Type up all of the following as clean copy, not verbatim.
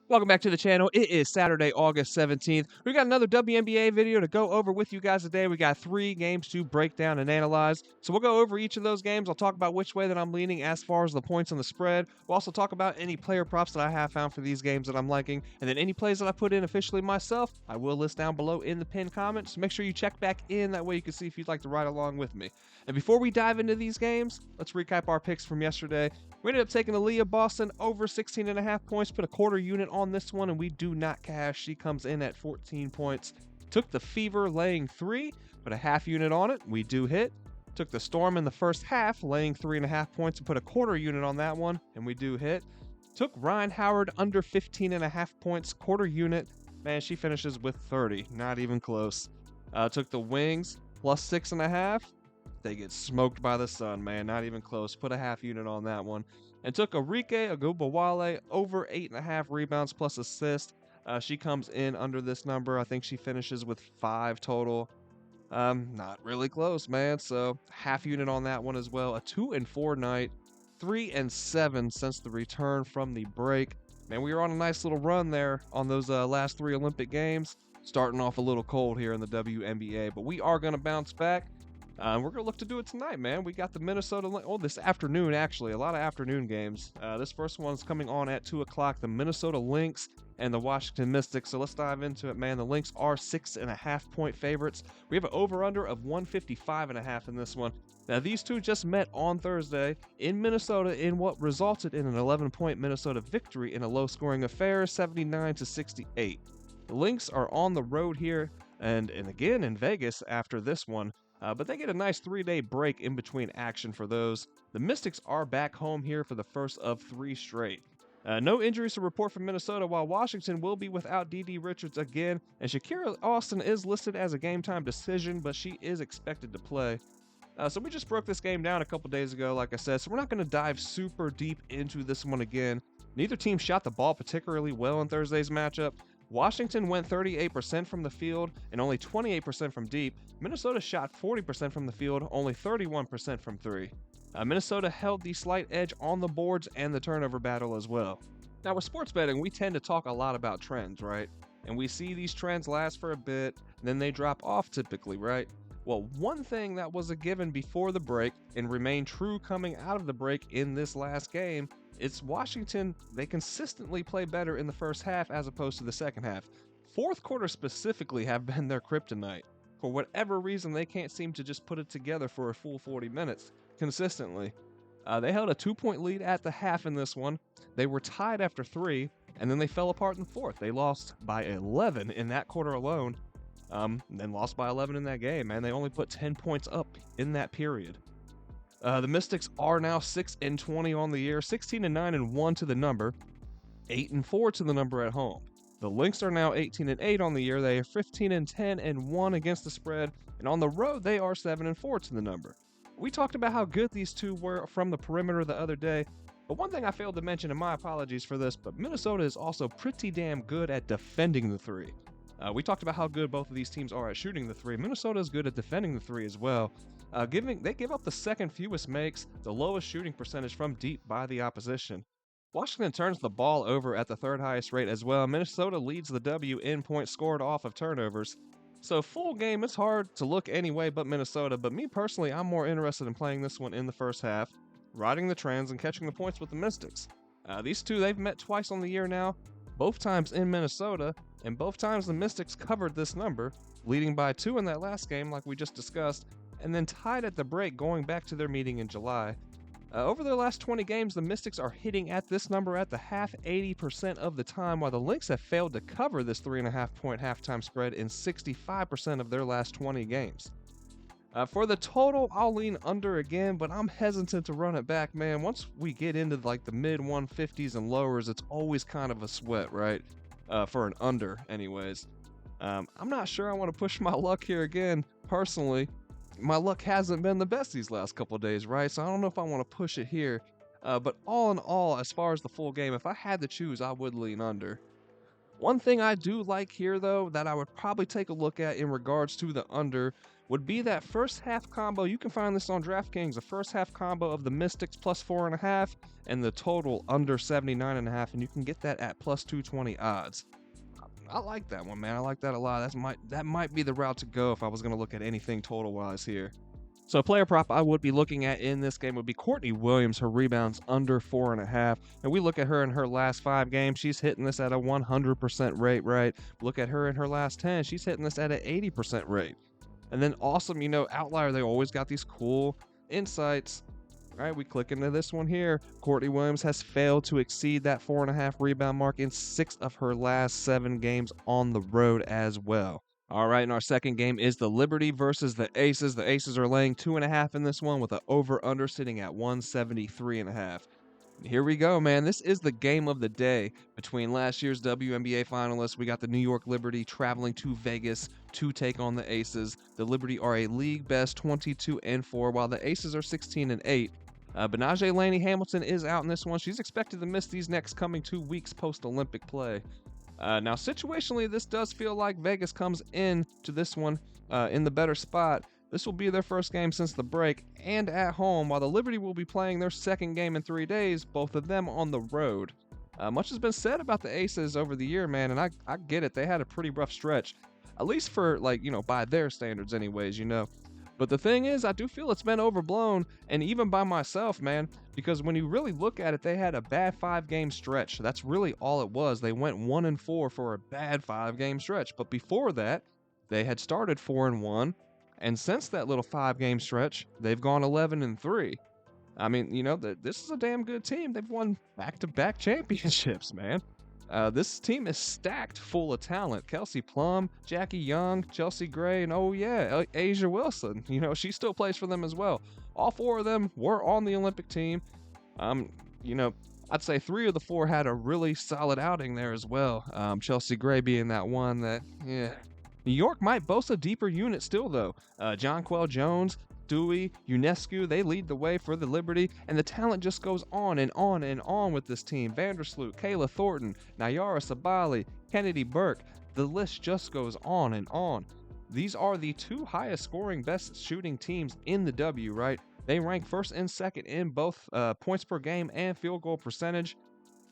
Welcome back to the channel. It is Saturday, August 17th. We got another WNBA video to go over with you guys today. We got 3 games to break down and analyze. So we'll go over each of those games. I'll talk about which way that I'm leaning as far as the points on the spread. We'll also talk about any player props that I have found for these games that I'm liking. And then any plays that I put in officially myself, I will list down below in the pinned comments. Make sure you check back in. That way you can see if you'd like to ride along with me. And before we dive into these games, let's recap our picks from yesterday. We ended up taking Aaliyah Boston over 16.5 points, put a quarter unit on this one, and we do not cash. She comes in at 14 points. Took the Fever laying 3, put a half unit on it. We do hit. Took the Storm in the first half, laying 3.5 points, and put a quarter unit on that one, and we do hit. Took Ryan Howard under 15.5 points, quarter unit. Man, she finishes with 30, not even close. Took the Wings plus 6.5. They get smoked by the sun, man. Not even close. Put a half unit on that one. And took Arike Agubawale over 8.5 rebounds plus assist. She comes in under this number. I think she finishes with 5 total. Not really close, man. So half unit on that one as well. A 2-4 night. 3-7 since the return from the break. Man, we were on a nice little run there on those last 3 Olympic Games. Starting off a little cold here in the WNBA, but we are going to bounce back. We're going to look to do it tonight, man. We got the Minnesota, this afternoon, actually. A lot of afternoon games. This first one's coming on at 2 o'clock. The Minnesota Lynx and the Washington Mystics. So let's dive into it, man. The Lynx are 6.5 point favorites. We have an over-under of 155.5 in this one. Now, these two just met on Thursday in Minnesota in what resulted in an 11-point Minnesota victory in a low-scoring affair, 79-68. The Lynx are on the road here and again in Vegas after this one. But they get a nice 3-day break in between action for those. The Mystics are back home here for the first of 3 straight. No injuries to report from Minnesota, while Washington will be without D.D. Richards again, and Shakira Austin is listed as a game-time decision, but she is expected to play. So we just broke this game down a couple days ago, like I said, so we're not going to dive super deep into this one again. Neither team shot the ball particularly well in Thursday's matchup. Washington went 38% from the field and only 28% from deep. Minnesota shot 40% from the field, only 31% from 3. Minnesota held the slight edge on the boards and the turnover battle as well. Now with sports betting, we tend to talk a lot about trends, right? And we see these trends last for a bit, then they drop off typically, right? Well, one thing that was a given before the break and remained true coming out of the break in this last game, it's Washington. They consistently play better in the first half as opposed to the second half. Fourth quarter specifically have been their kryptonite. For whatever reason, they can't seem to just put it together for a full 40 minutes consistently. They held a 2-point lead at the half in this one. They were tied after 3, and then they fell apart in the fourth. They lost by 11 in that quarter alone, then lost by 11 in that game, man. They only put 10 points up in that period. The Mystics are now 6-20 on the year, 16-9-1 to the number, 8-4 to the number at home. The Lynx are now 18-8 on the year. They are 15-10-1 against the spread, and on the road they are 7-4 to the number. We talked about how good these two were from the perimeter the other day, but one thing I failed to mention, and my apologies for this, but Minnesota is also pretty damn good at defending the 3. We talked about how good both of these teams are at shooting the 3. Minnesota is good at defending the 3 as well. They give up the second fewest makes, the lowest shooting percentage from deep by the opposition. Washington turns the ball over at the 3rd highest rate as well. Minnesota leads the W in points scored off of turnovers. So full game, it's hard to look any way but Minnesota, but me personally, I'm more interested in playing this one in the first half, riding the trends and catching the points with the Mystics. These two, they've met twice on the year now, both times in Minnesota, and both times the Mystics covered this number, leading by 2 in that last game like we just discussed, and then tied at the break going back to their meeting in July. Over their last 20 games, the Mystics are hitting at this number at the half 80% of the time, while the Lynx have failed to cover this 3.5 point halftime spread in 65% of their last 20 games. For the total, I'll lean under again, but I'm hesitant to run it back, man. Once we get into like the mid 150s and lowers, it's always kind of a sweat, right? For an under anyways. I'm not sure I want to push my luck here again, personally. My luck hasn't been the best these last couple of days, right? So I don't know if I want to push it here. But all in all, as far as the full game, if I had to choose, I would lean under. One thing I do like here, though, that I would probably take a look at in regards to the under would be that first half combo. You can find this on DraftKings, a first half combo of the Mystics plus 4.5 and the total under 79.5, and you can get that at plus 220 odds. I like that one, man. I like that a lot. That might be the route to go if I was going to look at anything total-wise here. So a player prop I would be looking at in this game would be Courtney Williams, her rebounds under 4.5. And we look at her in her last 5 games, she's hitting this at a 100% rate, right? Look at her in her last 10, she's hitting this at an 80% rate. And then awesome, Outlier, they always got these cool insights. All right, we click into this one here. Courtney Williams has failed to exceed that 4.5 rebound mark in 6 of her last 7 games on the road as well. All right, and our second game is the Liberty versus the Aces. The Aces are laying 2.5 in this one with an over-under sitting at 173.5. Here we go, man. This is the game of the day between last year's WNBA finalists. We got the New York Liberty traveling to Vegas to take on the Aces. The Liberty are a league best 22-4, while the Aces are 16-8. Benaje Laney Hamilton is out in this one. She's expected to miss these next coming 2 weeks post-Olympic play. Now, situationally, this does feel like Vegas comes in to this one in the better spot. This will be their first game since the break and at home, while the Liberty will be playing their second game in 3 days, both of them on the road. Much has been said about the Aces over the year, man, and I get it. They had a pretty rough stretch, at least for, by their standards anyways, But the thing is, I do feel it's been overblown, and even by myself, man, because when you really look at it, they had a bad 5-game stretch. That's really all it was. They went 1-4 for a bad 5-game stretch. But before that, they had started 4-1, and since that little 5-game stretch, they've gone 11-3. I mean, this is a damn good team. They've won back-to-back championships, man. This team is stacked full of talent. Kelsey Plum, Jackie Young, Chelsea Gray, and Asia Wilson. She still plays for them as well. All 4 of them were on the Olympic team. I'd say 3 of the 4 had a really solid outing there as well. Chelsea Gray being that one that, New York might boast a deeper unit still, though. Jonquel Jones, Dewey, Unescu, they lead the way for the Liberty, and the talent just goes on and on and on with this team. Vandersloot, Kayla Thornton, Nayara Sabali, Kennedy Burke, the list just goes on and on. These are the 2 highest scoring, best shooting teams in the W, right? They rank first and second in both points per game and field goal percentage.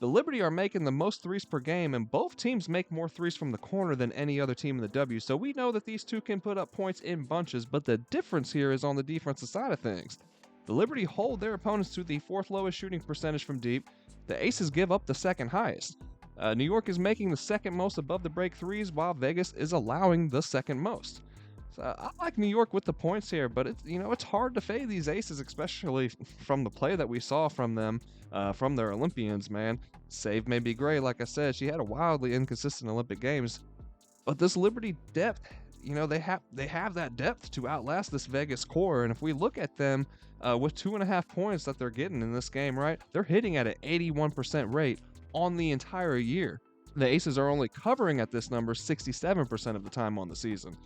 The Liberty are making the most threes per game, and both teams make more threes from the corner than any other team in the W, so we know that these 2 can put up points in bunches, but the difference here is on the defensive side of things. The Liberty hold their opponents to the 4th lowest shooting percentage from deep. The Aces give up the 2nd highest. New York is making the 2nd most above the break threes, while Vegas is allowing the 2nd most. So I like New York with the points here, but it's hard to fade these Aces, especially from the play that we saw from them, from their Olympians, man. Save may be great, like I said, she had a wildly inconsistent Olympic Games, but this Liberty depth, they have that depth to outlast this Vegas core, and if we look at them with 2.5 points that they're getting in this game, right, they're hitting at an 81% rate on the entire year. The Aces are only covering at this number 67% of the time on the season.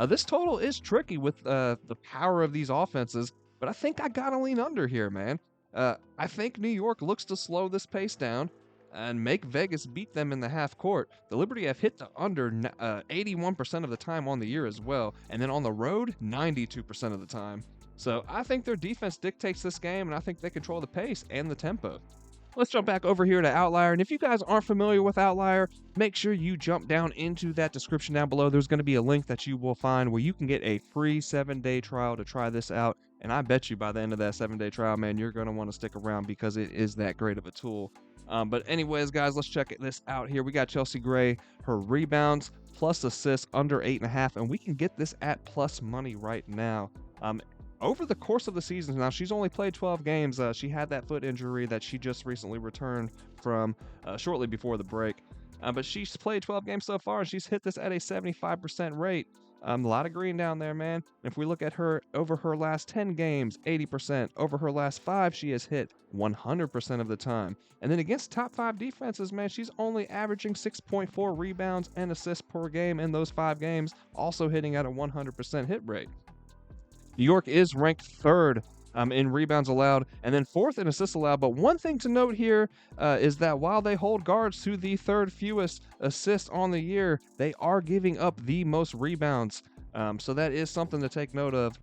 This total is tricky with the power of these offenses, but I think I gotta lean under here, man. I think New York looks to slow this pace down and make Vegas beat them in the half court. The Liberty have hit the under 81% of the time on the year as well, and then on the road, 92% of the time. So I think their defense dictates this game, and I think they control the pace and the tempo. Let's jump back over here to Outlier, and if you guys aren't familiar with Outlier, make sure you jump down into that description down below. There's going to be a link that you will find where you can get a free 7-day trial to try this out, and I bet you by the end of that 7-day trial, man, you're going to want to stick around because it is that great of a tool. But anyways, guys, let's check this out here. We got Chelsea Gray, her rebounds plus assists under 8.5, and we can get this at plus money right now. Over the course of the season, now she's only played 12 games. She had that foot injury that she just recently returned from shortly before the break. But she's played 12 games so far, and she's hit this at a 75% rate. A lot of green down there, man. If we look at her over her last 10 games, 80%. Over her last 5, she has hit 100% of the time. And then against top 5 defenses, man, she's only averaging 6.4 rebounds and assists per game in those 5 games, also hitting at a 100% hit rate. New York is ranked 3rd in rebounds allowed, and then 4th in assists allowed. But one thing to note here is that while they hold guards to the 3rd fewest assists on the year, they are giving up the most rebounds So that is something to take note of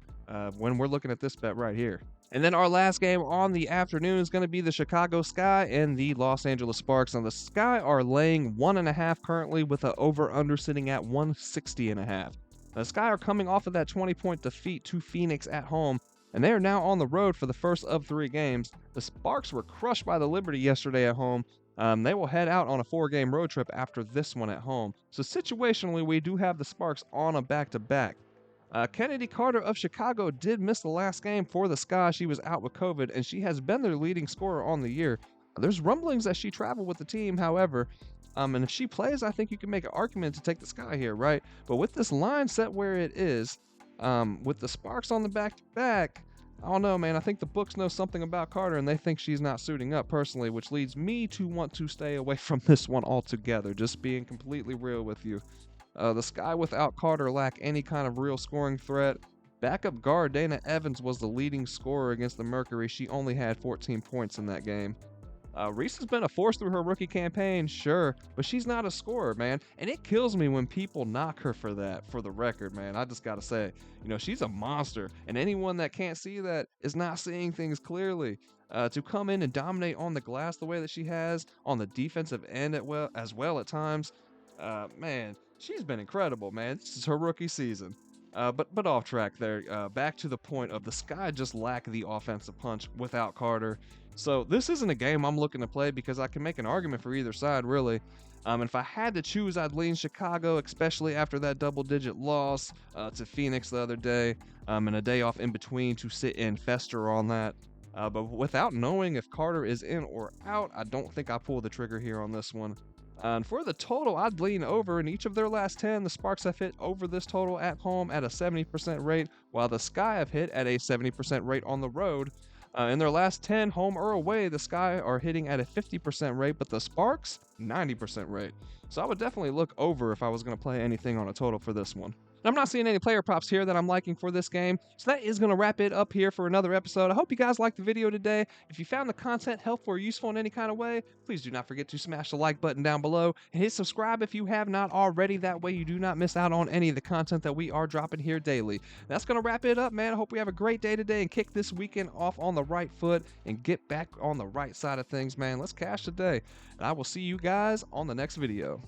when we're looking at this bet right here. And then our last game on the afternoon is going to be the Chicago Sky and the Los Angeles Sparks. Now the Sky are laying 1.5 currently, with an over/under sitting at 160.5. The Sky are coming off of that 20-point defeat to Phoenix at home, and they are now on the road for the first of 3 games. The Sparks were crushed by the Liberty yesterday at home. They will head out on a 4-game road trip after this one at home. So situationally, we do have the Sparks on a back-to-back. Kennedy Carter of Chicago did miss the last game for the Sky. She was out with COVID, and she has been their leading scorer on the year. There's rumblings that she traveled with the team, however, and if she plays, I think you can make an argument to take the Sky here, right? But with this line set where it is, with the Sparks on the back-to-back, I don't know, man. I think the books know something about Carter, and they think she's not suiting up personally, which leads me to want to stay away from this one altogether, just being completely real with you. The Sky without Carter lack any kind of real scoring threat. Backup guard Dana Evans was the leading scorer against the Mercury. She only had 14 points in that game. Reese has been a force through her rookie campaign, sure, but she's not a scorer, man. And it kills me when people knock her for that, for the record, man. I just gotta say, she's a monster. And anyone that can't see that is not seeing things clearly. To come in and dominate on the glass the way that she has, on the defensive end as well at times, man, she's been incredible, man. This is her rookie season. But off track there. Back to the point of the Sky just lack the offensive punch without Carter. So this isn't a game I'm looking to play because I can make an argument for either side, really. And if I had to choose, I'd lean Chicago, especially after that double-digit loss to Phoenix the other day, and a day off in between to sit and fester on that. But without knowing if Carter is in or out, I don't think I pull the trigger here on this one. And for the total, I'd lean over. In each of their last 10, the Sparks have hit over this total at home at a 70% rate, while the Sky have hit at a 70% rate on the road. In their last 10, home or away, the Sky are hitting at a 50% rate, but the Sparks, 90% rate. So I would definitely look over if I was going to play anything on a total for this one. I'm not seeing any player props here that I'm liking for this game, so that is going to wrap it up here for another episode. I hope you guys liked the video today. If you found the content helpful or useful in any kind of way, please do not forget to smash the like button down below and hit subscribe if you have not already. That way you do not miss out on any of the content that we are dropping here daily. That's going to wrap it up, man. I hope we have a great day today and kick this weekend off on the right foot and get back on the right side of things, man. Let's cash today, and I will see you guys on the next video.